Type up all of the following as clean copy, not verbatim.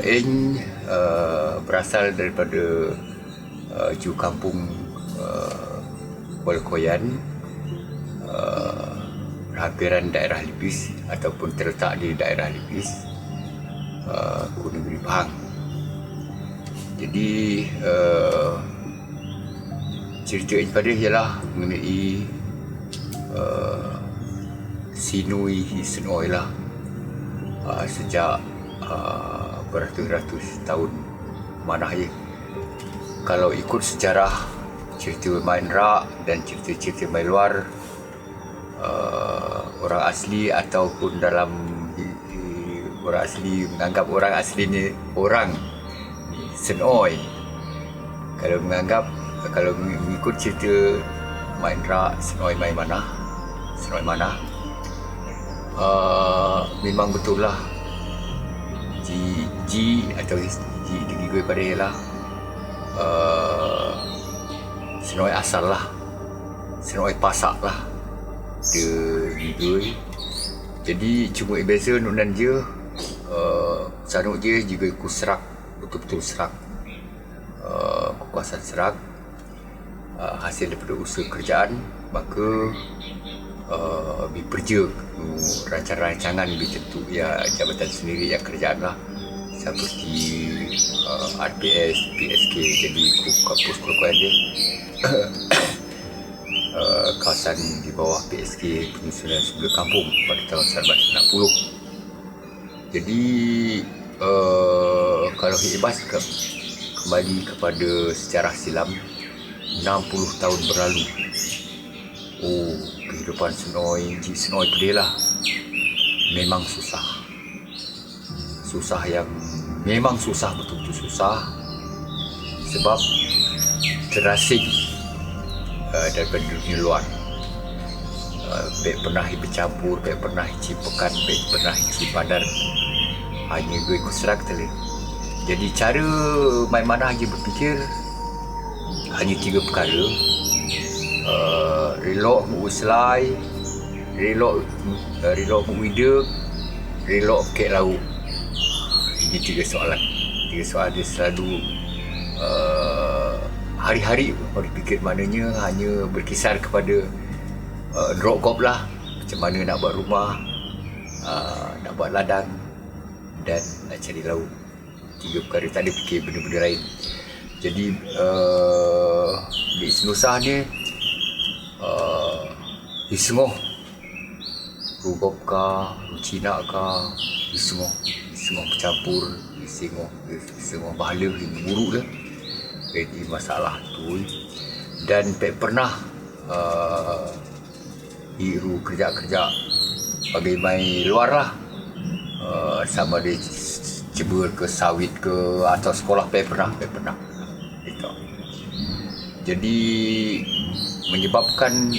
Ain berasal daripada Ju Kampung Kuala Koyan, hampiran daerah Lipis ataupun terletak di daerah Lipis, Negeri Pahang. Jadi cerita Ain pada ialah mengenai Sinui Hisenoi lah. Sejak beratus-ratus tahun mana ya. Kalau ikut sejarah cerita main rak dan cerita-cerita main luar, orang asli ataupun dalam orang asli menganggap orang asli ni orang Senoi. Kalau mengikut cerita main rak Senoi main mana, Senoi mana, memang betul lah Ji atau Ji digigoi pada ialah Senoi asal lah, Senoi pasak lah dia digigoi. Jadi cuma beza nunan dia sanuk dia juga ikut serak, betul-betul serak, kekuasaan serak, hasil daripada usaha kerjaan. Maka bekerja rancangan tentu ya jabatan sendiri yang kerjaan lah, seperti RPS, PSK. Jadi kampus Kuala Koyan dia kawasan di bawah PSK, Penyusunan Sumber Kampung, pada tahun 1960. Jadi kalau Hibas kembali kepada sejarah silam 60 tahun berlalu, kehidupan Ji Senoi pedih lah. Memang susah yang memang susah, betul-betul susah, sebab terasing daripada dunia luar. Baik pernah bercampur, baik pernah cipekan, baik pernah cipadan, hanya gue ikut serak tadi. Jadi cara main mana dia berfikir hanya 3 perkara: relok menguslai, relok menguidek, relok kek lauk. Ini 3 soalan. 3 soalan dia selalu hari-hari berfikir, maknanya hanya berkisar kepada drop gop lah, macam mana nak buat rumah, nak buat ladang dan nak cari lauk. 3 perkara, tak ada fikir benda-benda lain. Jadi di Senusah ni disengoh rugop kah, Cina kah, disengoh bercampur, disengoh bahala hingga buruk lah. Jadi masalah tu. Dan pernah hiru kerja-kerja bagi main luar lah, sama dia cebur ke sawit ke atau sekolah pernah gitu. Jadi menyebabkan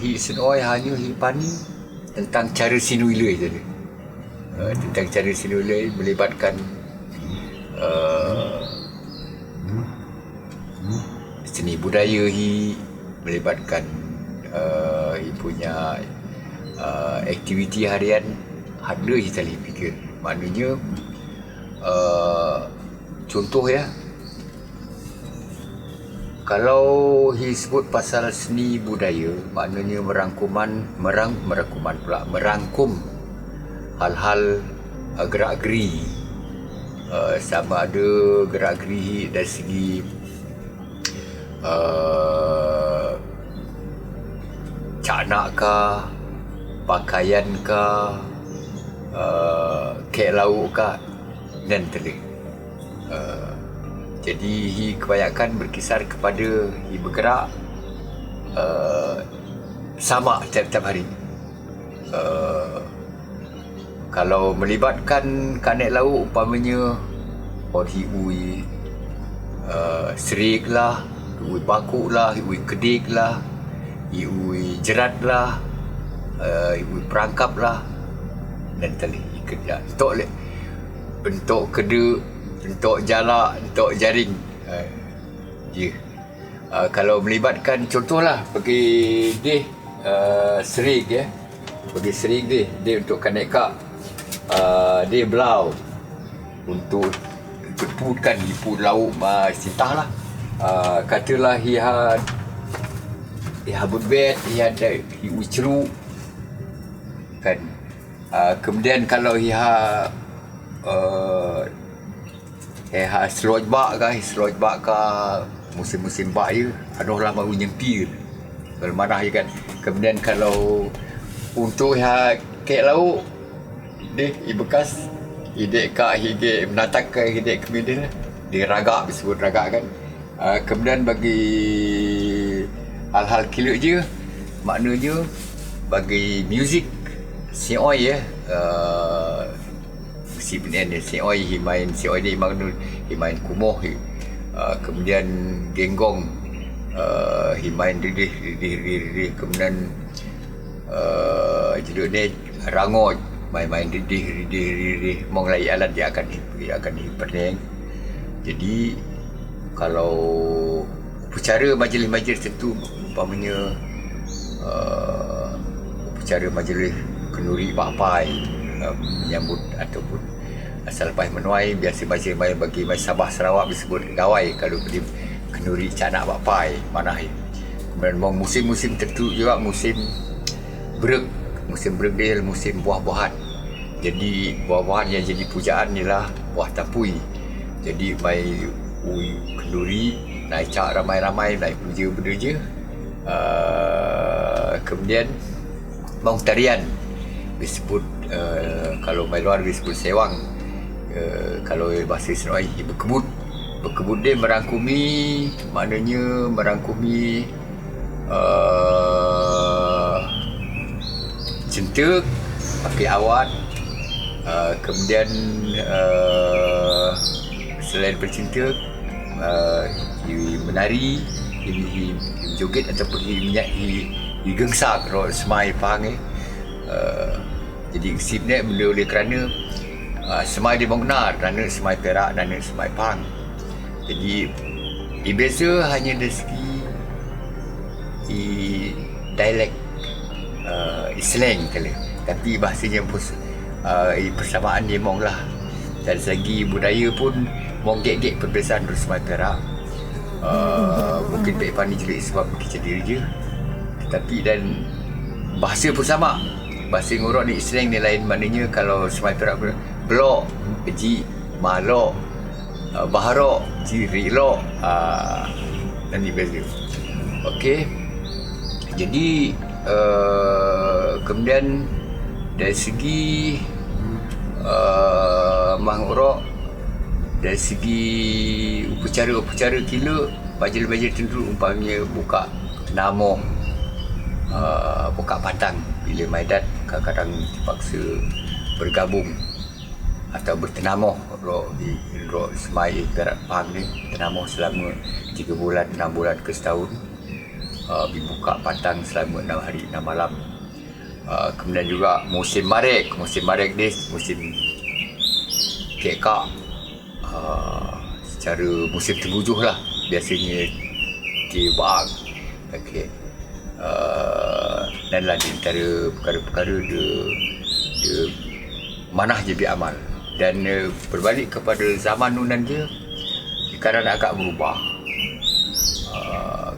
Hisenoi hanya hipani tentang cara sinuilai saja. Tentang cara sinuilai melibatkan seni budaya melibatkan punya aktiviti harian. Ada je tali fikir. Maknanya contoh ya, kalau sebut pasal seni budaya, maknanya merangkum hal-hal gerak-geri, sama ada gerak-geri dari segi canak kah, pakaian kah, kek lauk kah, dan telik. Jadi kebanyakan berkisar kepada bergerak sama tiap-tiap hari. Kalau melibatkan kanek lauk, umpamanya hiui serik lah, hiui bakuk lah, hiui kedik lah, hiui jerat lah, hiui perangkap lah, dan tali kerja bentuk kedek, bentuk jalak, bentuk jaring. Kalau melibatkan, contohlah bagi dia serik ya, bagi serik dia untuk kanek kak, dia belau untuk berputkan di laut sintah lah. Katalah ia berbet, ia ada uceru kan. Kemudian kalau ia selojbak ke musim-musim bak je, anuhlah baru nyempir kalau mana ya kan. Kemudian kalau untuk ia kek lauk dia bekas hidek ka hidek menatak ke hidek kemudian dia ragak, disebut ragak kan. Kemudian bagi hal-hal kira je, maknanya bagi muzik sioi si benar sioi main sioi ni main kumuh, kemudian genggong main ridih, kemudian jeduk ni rangot main ridih mong lai alat dia akan diperning. Jadi kalau upacara majlis-majlis tertentu, umpamanya upacara majlis kenduri bapai menyambut ataupun selepas menuai, biasa majlis bagi Sabah Sarawak disebut gawai kalau di kenduri canak bapai mana. Kemudian musim-musim tertentu juga musim brek dia musim buah-buahan. Jadi buah-buahan yang jadi pujaan ialah buah tapui. Jadi mai kenduri naik cak ramai-ramai, naik puja benda je. Kemudian tarian disebut kalau mai luar disebut sewang. Kalau bahasa Serai berkebut dia merangkumi, maknanya merangkumi centuk pakai awat, kemudian selain bercinta menari, joget ataupun digengsak kalau semai faham jadi sipnya benda oleh kerana semai dia benar, kerana semai Perak dan semai Pahang. Jadi biasa hanya dari segi dialek slang kali, tapi bahasanya pun persamaan dia mong lah. Dari segi budaya pun mong gek perbezaan dari semai Perak. Mungkin Pak Ipani jelik sebab kita diri je, tetapi dan bahasa pun sama. Bahasa Ngorok ni slang ni lain, maknanya kalau semai Perak blok, ji, malok, baharok, ji, rilok, dan ni beza. Okey. Jadi kemudian dari segi Ngorok, dari segi upacara kila majlis-majlis tertentu umpamanya buka nama, buka patang bila Maidat kadang-kadang terpaksa bergabung atau bertenamuh di semai Perak Pahang ni, tenamuh selama 3 bulan, 6 bulan ke setahun, dibuka patang selama 6 hari 6 malam. Kemudian juga musim marek ni musim kekak, secara musim terbujuh lah biasanya di Baang. Okey. Dan lah di antara perkara-perkara dia manah je biamal. Dan berbalik kepada zaman nunan dia, sekarang agak berubah.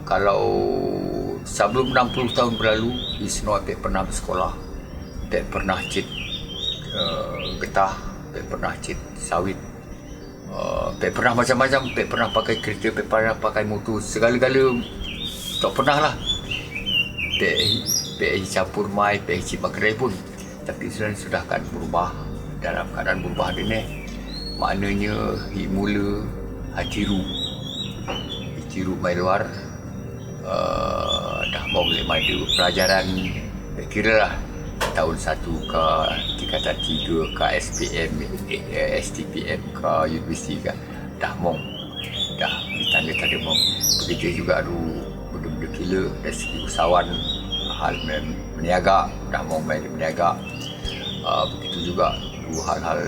Kalau sebelum 60 tahun berlalu, di Senoi Pek pernah bersekolah, Pek pernah cit getah, Pek pernah cit sawit, Pek pernah macam-macam, Pek pernah pakai kereta, Pek pernah pakai motor, segala-gala tak pernah lah. Pek campur mai, Pek cip pakai pun. Tapi sudah akan berubah. Dalam keadaan berubah ni, maknanya mula hatiru mai luar, dah mau boleh maju pelajaran. Kira lah tahun 1 ke tingkatan 3 ke SPM, STPM ke universiti ke, dah ditanda-tanda mau bekerja juga benda-benda kila dari segi usahawan, hal meniaga, dah mau main meniaga. Begitu juga hal-hal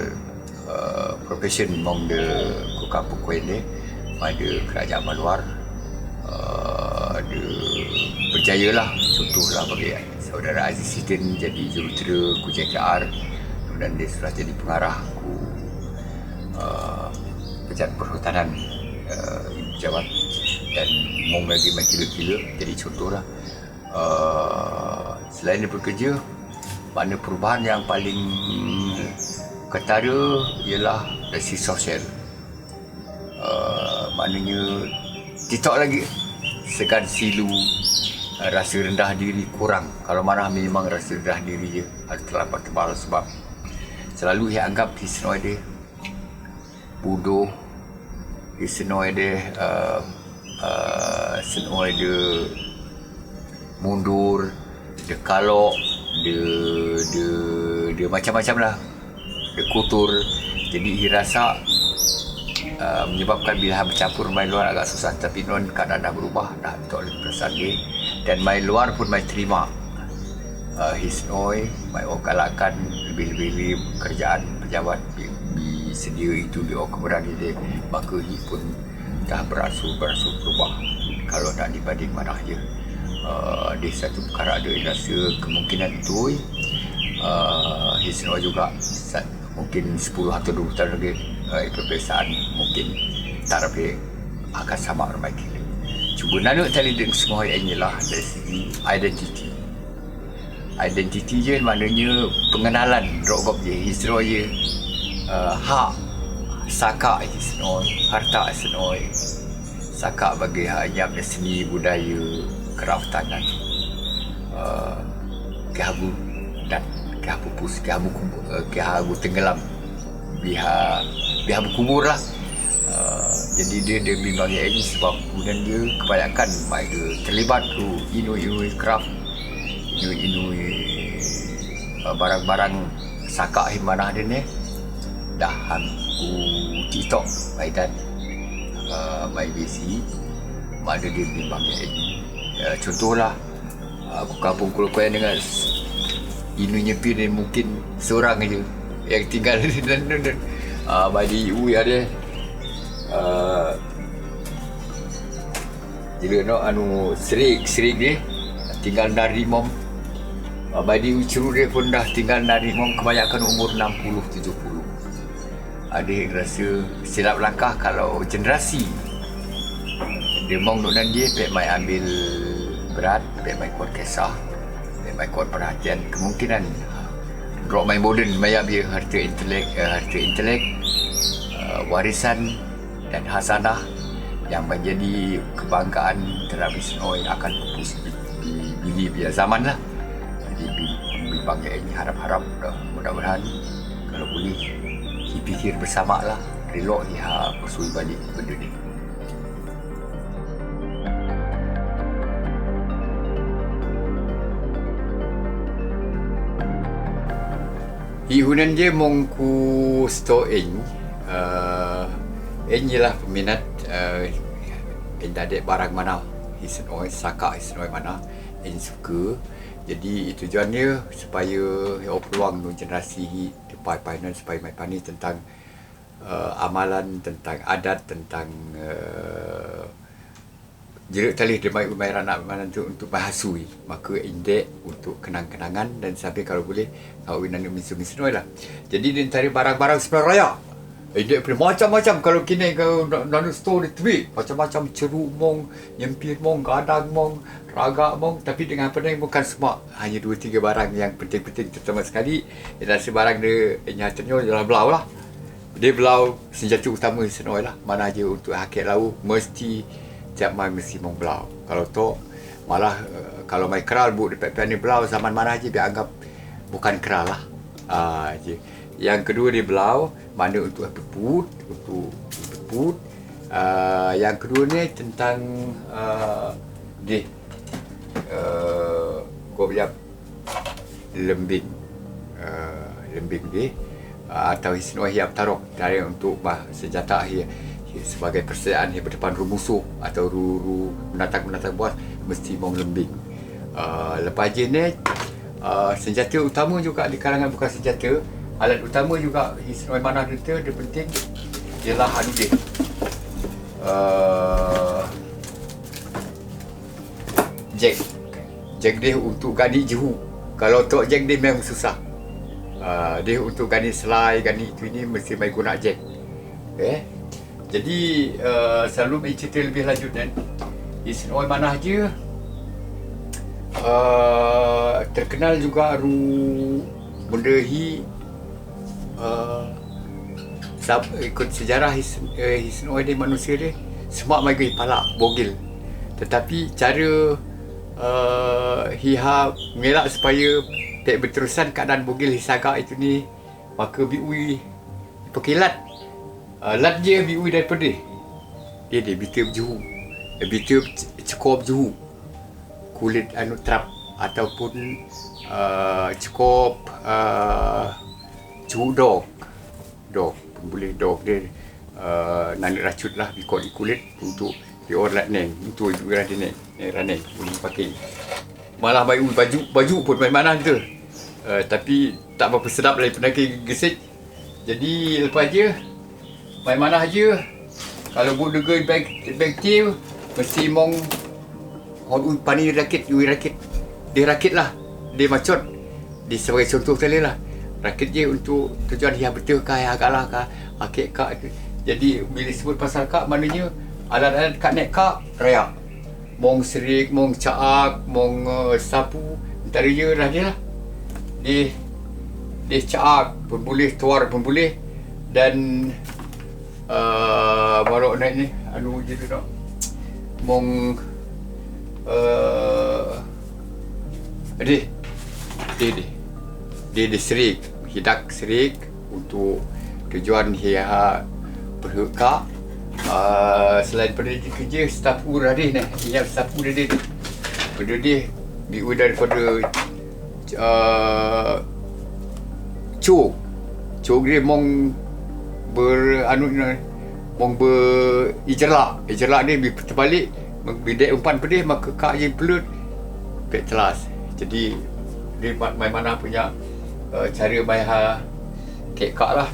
profession mong de ku kampung Kuala ni, ada kerajaan luar, ada berjaya lah. Contohlah bagi saudara Aziz Sidin jadi jurutera ku JKR, kemudian dia sudah jadi pengarah ku pejabat perhutanan pejabat, dan mong lagi main kila-kila. Jadi contohlah, selain dia bekerja, mana perubahan yang paling ketara ialah dari sisi sosial. Maknanya TikTok lagi segan silu, rasa rendah diri kurang. Kalau Manah memang rasa rendah diri je, ada terlampau tebal sebab selalu dia anggap hisnoi dia bodoh, hisnoi dia senoi dia mundur, dia kalok, dia macam-macam lah, dia kotor. Jadi dia rasa menyebabkan bila bercampur main luar agak susah. Tapi non keadaan dah berubah, dah tak oleh perasaan dia, dan main luar pun main terima. Hisnoi main orang galakkan lebih-lebih kerjaan pejabat di sedia itu di orang keberani dia, maka dia pun dah beransur berubah. Kalau nak dibanding Manah je, dia satu perkara ada rasa kemungkinan itu. Hisnoi juga mungkin 10 atau 20 tahun lagi kebiasaan mungkin tak lebih akan sama orang baik. Cuba nak tali dengan semua ini lah dari segi identiti. Identiti je maknanya pengenalan rokok je, hisnoi je, hak saka hisnoi, harta hisnoi, saka bagi hanya seni budaya keraftanan, kehabu dan kehabu pus, kehabu tenggelam, biha berkubur lah. Jadi dia bimbang ini sebab kemudian dia kebanyakan dia terlibat tu inui craft, inui barang-barang saka Manah dia ni dah ku TikTok dan my besi mana dia bimbang ini. Contohlah aku kampung Kuala dengan inu nyepi ni mungkin seorang aja yang tinggal di London. Bagi ibu ada jadi serik dia tinggal dari mom. Bagi ucuru dia pun dah tinggal dari mom, kebanyakan umur 60-70. Ada yang rasa silap langkah kalau generasi dia mong dan dia pek mai ambil berat, pek mai kuat kisah, pek mai kuat perhatian, kemungkinan drop main modern mayap dia harta intelek, warisan dan hasanah yang menjadi kebanggaan terhadap hisnoi akan pupus di bila zaman lah. Jadi bimbang ini harap-harap mudah-mudahan kalau boleh dipikir bersama lah, relok dia persui balik benda ni. Ihunan je mongku stoing ialah peminat indadek barang mana hisnoi, saka hisnoi mana yang suka. Jadi tujuannya supaya peluang nu generasi depan supaya mai pani tentang amalan, tentang adat, tentang jerit tali demai umai anak mana tu untuk bahasui, maka indek untuk kenang-kenangan dan sampai kalau boleh kawinan misu-misu lah. Jadi dia cari barang-barang sebelah raya. Indek macam-macam kalau kini kau nak store di TV, macam-macam ceruk mong, nyempir mong, gadang mong, ragak mong, tapi dengan apa ni bukan semua, hanya 2-3 barang yang penting-penting terutama sekali. Ialah barang dia nyatanya adalah belau lah. Dia belau senjata utama senoi lah. Mana aja untuk hakik lau mesti tiap mai mesti mong belau. Kalau tu malah kalau mai keral bu dekat ni belau zaman mana aja dia anggap bukan keral lah. Je. Yang kedua dia belau mana untuk puput, yang kedua ni tentang dia kau biar lembing dia atau hisnoi hiap tarok dari untuk senjata dia sebagai persediaan dia berdepan musuh atau menatang buat mesti mau lembing. Lepas je ni senjata utama juga di kalangan bukan senjata, alat utama juga hisnoi Manah dia penting ialah dia jack dia untuk gani jehu. Kalau tok jack dia memang susah. Dia untuk gani selai, gani itu ini mesti mai guna jack. Jadi selalu cerita lebih lanjut kan. Isin Oi Manah je terkenal juga benda hi ikut sejarah Isin Oi dia manusia dia semua magi palak bogil. Tetapi cara hiha mengelak supaya tak berterusan keadaan bogil hisagak itu ni, maka biui pakai lat. Lat je biui daripada dia bita berjuhu, bita cekor berjuhu, kulit trap ataupun cekor juhu dog boleh dog dia nanti racut lah bikot di kulit untuk diorlat neng untuk juga dia neng boleh pakai. Malah baju pun main mana tu, tapi tak berapa sedap lagi pernah gesek. Jadi lepas je main mana je kalau buat dega bakteria mesti mong pani rakit dia rakit lah, dia macot dia sebagai contoh tadi lah, rakit je untuk tujuan dia betul kah agak lah kah akik kak. Jadi bila sebut pasal kak, maknanya alat-alat kak nek kak raya mong serik, mong caak, mong sapu antara je lah dia lah. Dia caak pun boleh, tuar pun boleh, dan baru naik ni je tu nak mong dia serik, hidak serik untuk tujuan dia berhekak. Selain pada dia kerja stafu radih ni, ingat stafu dia benda dia biu daripada cok dia mong mong ijralak dia terbalik bidek umpan pedih, maka kak je pelut pek telas. Jadi dia main mana punya cara main kek kak lah.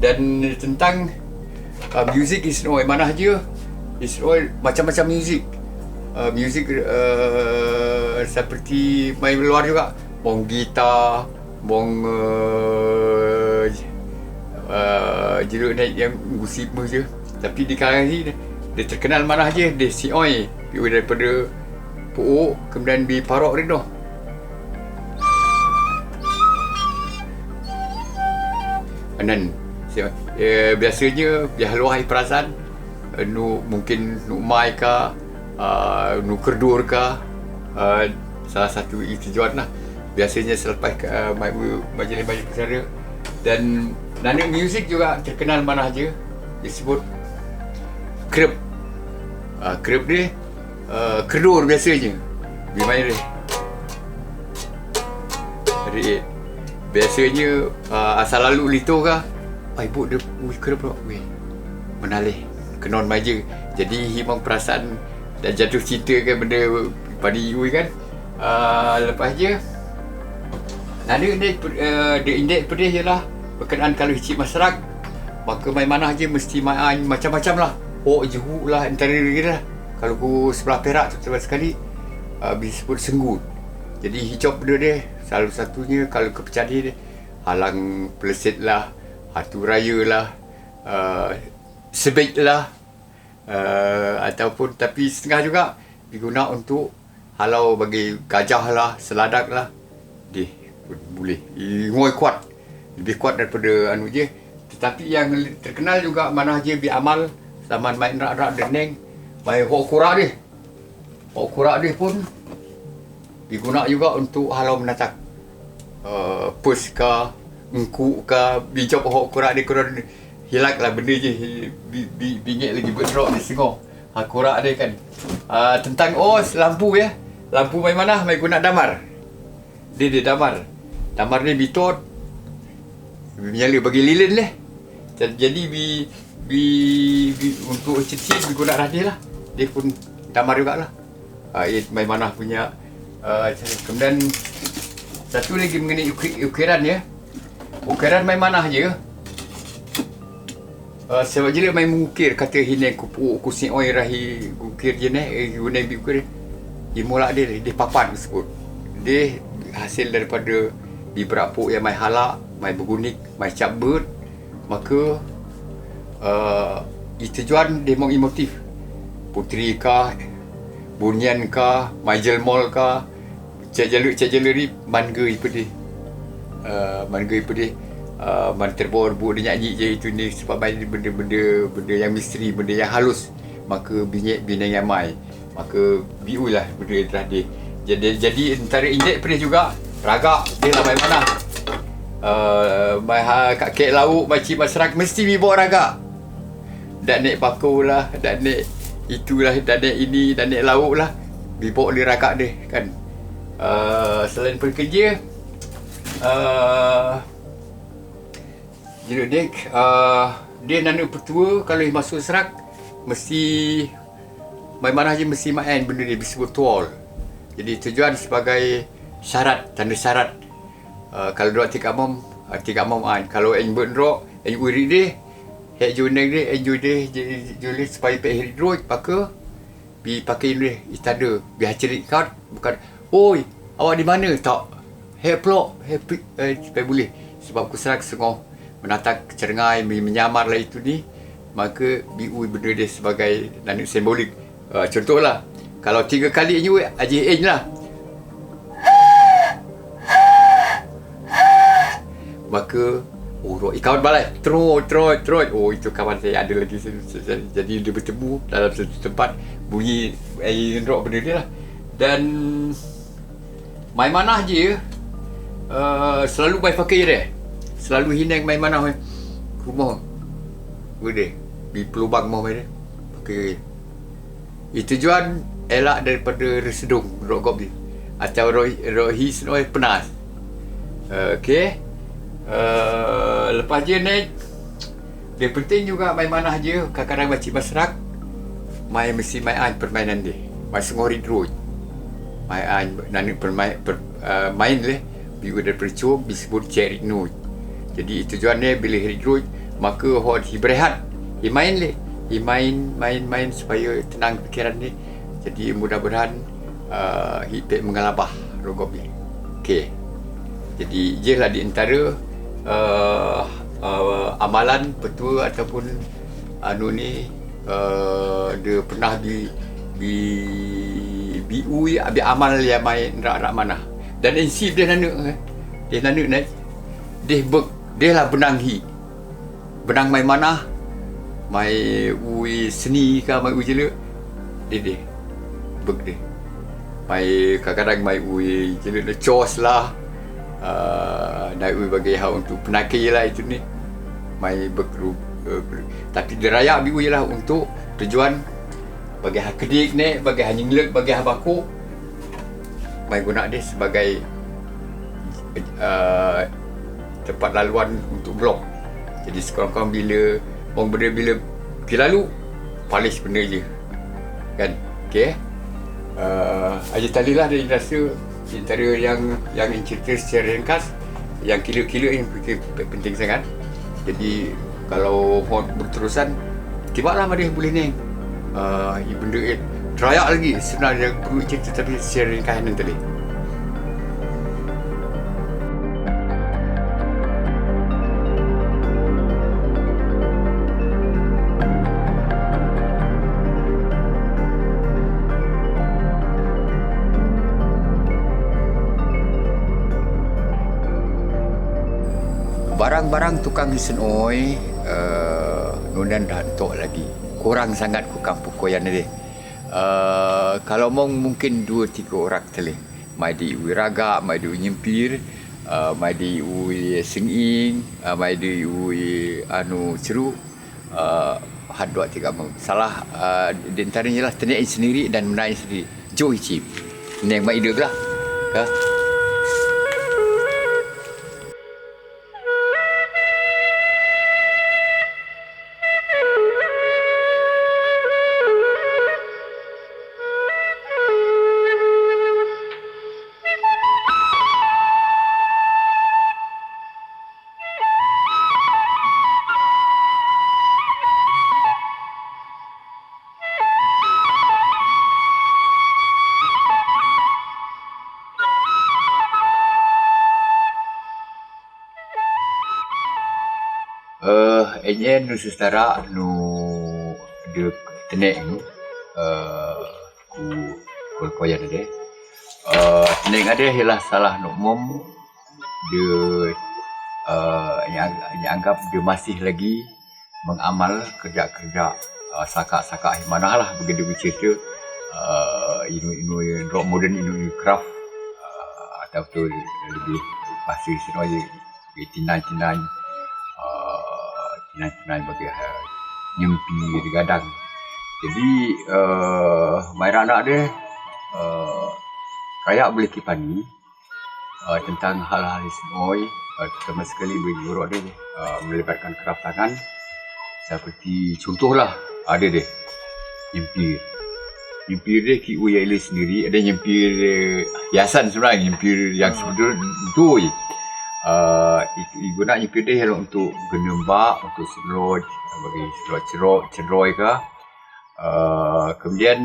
Dan tentang music Isin Oi Manah je, Isin Oi macam-macam music. Music seperti main luar juga, mong gitar, mong jeruk naik yang gusip je. Tapi di kalangan ni dia terkenal Manah je, dia si Oi daripada Pu'uk kemudian di Parok Rino. Dan biasanya dia haluai perasaan mungkin mai ka nu kerdur ka, salah satu tujuan lah biasanya selepas majlis pesara. Dan nana muzik juga terkenal Manah je, disebut krep. Krep dia kerdur biasanya dia main dia biasanya asal lalu lito kah ibu dia kerep menalih kenon maja. Jadi himang perasaan dan jatuh cinta kan benda pada ibu kan. Lepas je ada dia indeks pedih je lah berkenaan kalau hicip masyarakat, maka main Manah je mesti main macam-macam lah. Juhu lah antara dia lah. Kalau ku sebelah Perak sekali disebut senggut. Jadi hijau benda dia salah satunya kalau ke Pecadi dia halang pelesit lah, hatu raya lah, sebik lah, ataupun tapi setengah juga diguna untuk halau bagi gajah lah, seladak lah. Dia boleh ngoi kuat, lebih kuat daripada je. Tetapi yang terkenal juga Manah je biamal zaman main rak-rak deneng, main hok kurak dia. Hok kurak dia pun digunakan juga untuk halau menatak pus ka, engkuk ka, bijak hok kurak dia kurang hilak lah benda je, bingit lagi berderok di sengok. Kurak dia kan. Tentang lampu ya. Lampu main Manah main guna damar. Dia damar. Damar ni bitot menyala bagi lilin leh. Jadi untuk kecil guna radio lah. Dia pun damar jugalah. Main Manah punya kemudian satu lagi mengenai ukiran ya. Ukiran main Manah je. Sebab je main mengukir kata hine kupu kusin oi rahi ukir je guna ukir. Dia mulak dia papan tersebut. Dia hasil daripada di berapuk yang main halak, main bergunik, main cap bird. Maka Tujuan dia mau emotif. Puteri kah, Bunyan kah, Majel Mall kah, Cik Jaluri mangga ipa dia. Mangga ipa dia. Man terbor bu dia nyanyi je itu ni sebab main benda yang misteri, benda yang halus. Maka bina yang mai. Maka biu lah benda yang telah dia. Jadi antara injek pada juga ragak dia lah main mana. Kat kek lauk macam masyarakat mesti bawa ragak. Dan naik bakul lah, dan naik itulah, dan naik ini, dan naik lauk lah. Bawa dia ragak dia kan. Selain pekerja, jadi dia nana petua kalau masuk serak mesti main mana je mesti main benda dia disebut tual. Jadi tujuan sebagai syarat, tanda syarat. Kalau dok tiga mom an. Kalau en berdok, en uri dia, hek juneng dia, en jude juli supaya pe heri road pakai bi pakai dia istada, bi hacerit kau bukan. Oi, awak di mana tak? Hek plok, supaya boleh. Sebab aku serak sengah menatang cerengai, menyamar lah itu ni, maka biu benda dia sebagai nanu simbolik. Contohlah, kalau 3 kali ni aje lah. Maka kawan balai terus. Oh, itu kawan saya ada lagi. Jadi dia bertemu dalam satu tempat, bunyi rock benda dia lah. Dan main manah je selalu main pakai dia. Selalu hinang main manah rumah boleh di pelubang mau main dia pakai. Itu tujuan elak daripada resedung rock gob dia atau rohis penas. Okey. Lepas je naik, dia penting juga main manah je. Kadang-kadang macam masyarakat mesti main permainan dia, main sengori road, main main leh biu daripada cuba disebut cherry note. Jadi tujuan dia bila hari road maka hot berehat, main leh, main supaya tenang fikiran dia. Jadi mudah-mudahan hipek mengalabah rogop ni. Okey. Jadi je lah di antara amalan petua ataupun dia pernah amal yang main rak mana. Dan insif dia nana naik dia lah benang main mana, main seni ke main jela dia beg dia main kadang-kadang main jela cos lah. Naik bagi hal untuk penakir lah itu ni, mai bergrup, tapi diraya biu ialah untuk tujuan bagi hal kedik ni, bagi hal nyinglek, bagi hal baku, mai guna dia sebagai tempat laluan untuk blok. Jadi sekurang-kurang bila orang benda bila pergi lalu polish benda je kan. Okey, aja talilah dia rasa antara yang cerita secara ringkas, yang kilo-kilo yang penting sangat. Jadi kalau berterusan tiba-tiba lah dia boleh ni benda terayak lagi sebenarnya perlu cerita tapi secara ringkas nanti. Barang-barang tukang hisen oi nunan dah tok lagi. Kurang sangat ku kampung koyan dia. Kalau mungkin 2-3 orang teleh. Mai di wiraga, mai di nyempir, mai di senging, mai di ceru. Had 2-3 mong. Salah di antaranya lah tenik sendiri dan menai sendiri. Joy chip. Ni yang mai ide lah. Ha? enyen nu sustara nu de teneng ku koyan ade. Teneng ade ialah salah nu umum dia yang anggap dia masih lagi mengamal kerja-kerja saka-saka mana lah begitu cerita inu rock modern inu craft atau tu lebih pasti sebenarnya tinai-tinai bagi nyempi di gadang. Jadi mai anak dia kayak boleh kipani tentang hal-hal isnoi terutama sekali bagi guru dia melibatkan kerap tangan seperti contohlah ada deh nyempir dia ki uya sendiri, ada nyempir hiasan sebenarnya, nyempir yang sebetul itu guna nyempir dia untuk genembak, untuk seloj bagi seloj ceroi ke. Kemudian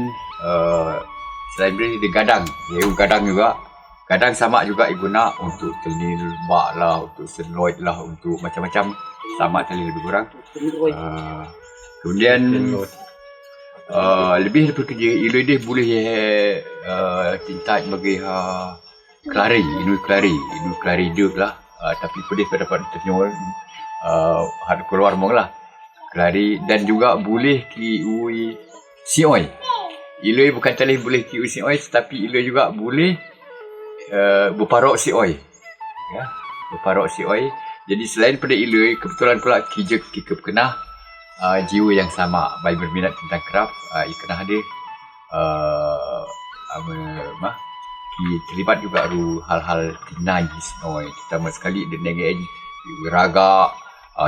selain dia gadang, gadang juga. Gadang sama juga guna untuk telil bak lah, untuk seloj lah, untuk macam-macam sama telil lebih kurang. Kemudian lebih daripada kerja ilu dia boleh tinta bagi kelari, inu kelari dia lah, tapi pedih dapat ternyol had keluar mong lah kelari. Dan juga boleh ki ui sioi, ilu bukan telih boleh ki ui sioi, tetapi ilu juga boleh berparok sioi, ya, berparok sioi. Jadi selain pada ilu, kebetulan pula kita kena jiwa yang sama, baik berminat tentang craft, ikanah dia terlibat juga hal-hal tinai isnoi, terutama sekali dia nengen ragak.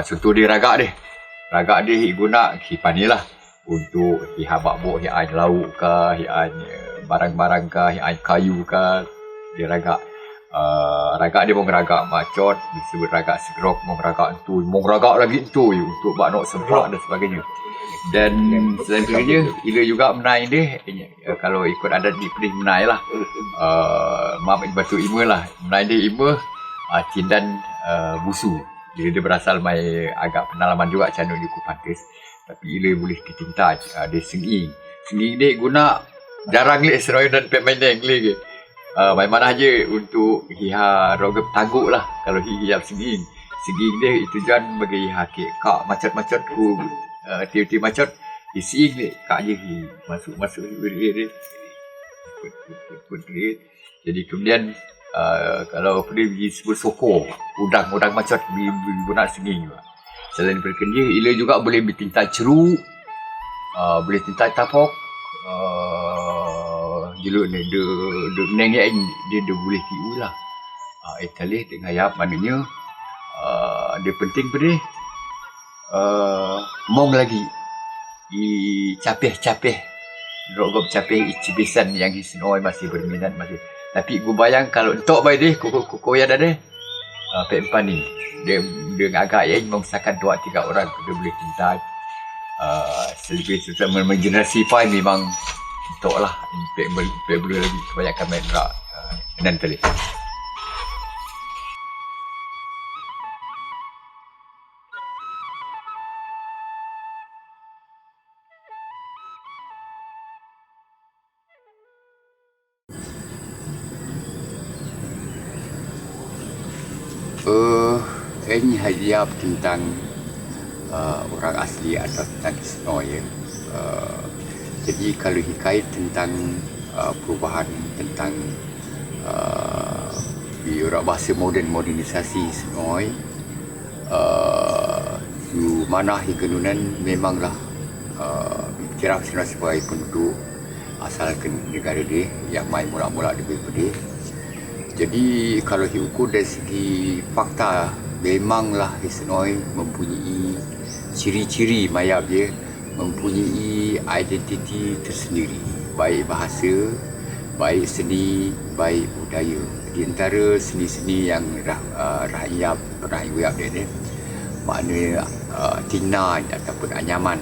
Contoh dia ragak dia guna hipani lah untuk hihabak bok, hian lauk ke, hian barang-barang ke, hian kayu ke, dia ragak. Ragak dia mong ragak macot, disebut ragak segerok, mong ragak entuy, mong ragak lagi entuy untuk bak nok semplak dan sebagainya. Dan selain kerja, ila juga menai dia, kalau ikut adat di pedih menai lah, maaf batu ima lah, menai dia ima cindan busu. Jadi dia berasal mai agak pengalaman juga candu di Kupantis, tapi ila boleh ditinta dia senging dia guna jarang lek seroy dan pemain lagi. Main mana aja untuk hiha rogep taguk lah. Kalau hiha seging dia itu jangan bagi hakik kak macet-macet ku tiup macet isi ni kak je masuk dia. Jadi kemudian kalau pedih disebut soko udang macet guna seging juga. Selain berkerja, ila juga boleh bertinta ceru, boleh tinta tapok. Jeluk ni dia nengek dia boleh tiu lah. Italih dengan ayap maknanya dia penting pada mong lagi capeh rogop capeh icibisan yang hisnoi masih berminat masih. Tapi gue bayang kalau entok baik deh koyan ada pempan ni dia agak yang memisahkan 2-3 orang dia boleh tinta. Selebih terutama generasi pai memang untuk lah boleh lagi kebanyakan main rak dan tali. Ini hadiah tentang orang asli atau tentang isnoi. Jadi kalau hikayat tentang perubahan tentang di orang bahasa modernisasi isnoi, di mana hikenunan memanglah kira sebagai penduduk asal negara dia yang main mula-mula di BPD. Jadi kalau diukur dari segi fakta, memanglah isnoi mempunyai ciri-ciri mayap dia, mempunyai identiti tersendiri, baik bahasa, baik seni, baik budaya. Di antara seni-seni yang rakyat pernah iwap dia maknanya tinai ataupun anyaman,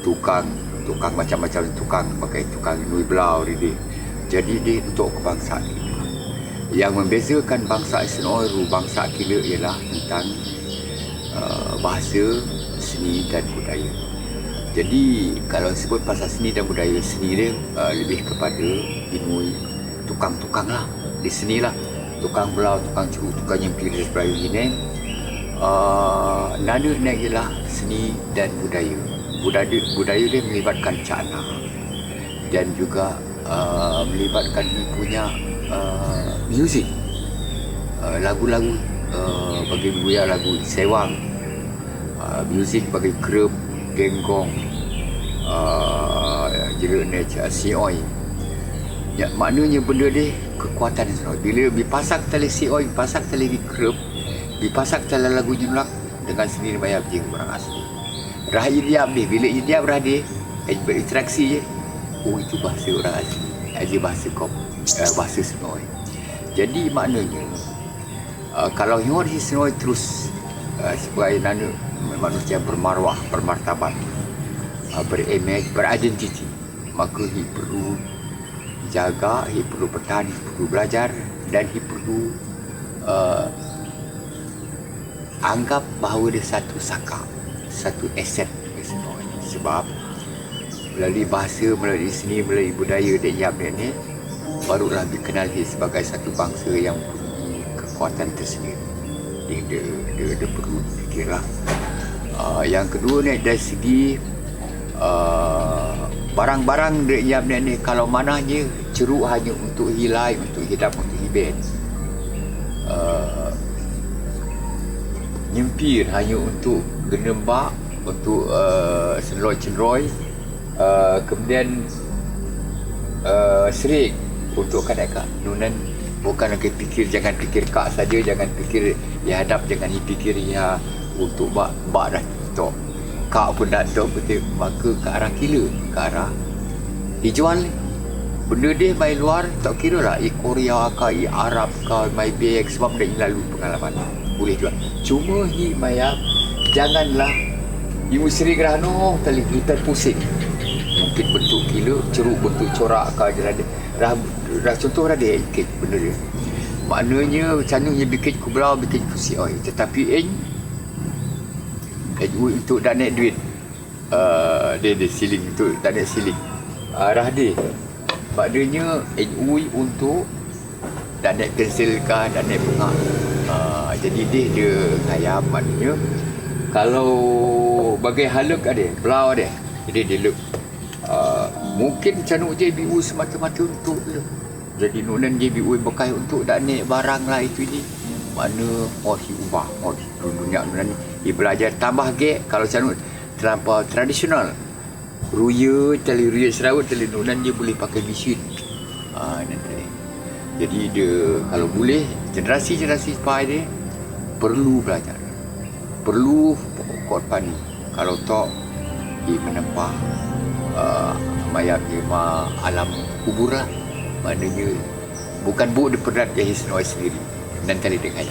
tukang macam-macam tukang, pakai tukang nui belau dia. Jadi dia untuk kebangsaan kita. Yang membezakan bangsa isnoi ru bangsa kita ialah tentang bahasa, seni dan budaya. Jadi kalau sebut pasal seni dan budaya, seni dia lebih kepada ilmu tukang-tukang lah di seni lah, tukang belau, tukang ceruk, tukang nyempir dan sebagainya. Nana ialah seni dan budaya. Budaya dia melibatkan cakna dan juga melibatkan dia punya muzik, lagu-lagu bagi buaya, lagu sewang, muzik bagi kerep, genggong, jerak sioi. Ya, maknanya benda dia kekuatan senoi. Bila dipasak tali sioi, dipasak tali kerep, dipasak tali lagu jenulak dengan sendiri bayar je orang asli. Rah idiam dia, bila idiam rah dia berinteraksi je. Oh, itu bahasa orang asli. Aja bahasa bahasa senoi. Jadi maknanya kalau yang di senoi terus sebagai manusia bermarwah, bermartabat, berimage, beridentiti, maka dia perlu jaga, dia perlu bertahan, dia perlu belajar dan dia perlu anggap bahawa dia satu saka, satu aset sebenarnya. Sebab melalui bahasa, melalui seni, melalui budaya dan iam ni barulah dikenal dia sebagai satu bangsa yang mempunyai kekuatan tersendiri. Dia perlu fikirlah. Yang kedua ni dari segi barang-barang dia iam ni, kalau mananya ceruk hanya untuk hilai, untuk hidup, untuk hiben, nyempir hanya untuk genembak, untuk senloi-cenroi, kemudian serik untuk kadang-kadang nunan. Bukan lagi fikir, jangan fikir kak saja, jangan fikir ya hadap, jangan fikir ya untuk bak dah tok, kak pun dah tok, betul. Maka ke arah kila, ke arah dijual benda dia main luar, tak kira lah Korea ke Arab ke mai beg, sebab dah lalu pengalaman boleh jual. Cuma hi mayap janganlah ibu seri gerhano tali kita pusing. Mungkin bentuk kilo, ceruk bentuk corak ke jalan dia. Dah contoh dah dia ikut benda dia. Maknanya macam ni bikin ku belau, bikin ku sioi. Tetapi untuk dah naik duit. Dia siling untuk dah naik siling. Arah dia. Maknanya untuk dah naik pensil ke, dah naik bunga. Jadi dia kaya, maknanya kalau bagai haluk ada, belau ada. Jadi dia look. Mungkin canuk JBU semata-mata untuk jadi nunan JBU bekai untuk dak naik barang lah itu ni. Mana ubah dunia nunan dia belajar tambah gek. Kalau canuk terlampau tradisional, ruya tali ruya Sarawak tali nunan dia boleh pakai mesin. Nanti. Jadi dia kalau boleh generasi pai dia perlu belajar. Perlu pokok pani. Kalau tak dia menempah mayat dia alam kubur lah. Maknanya bukan buat dia perat dia senoi sendiri dan tali dengan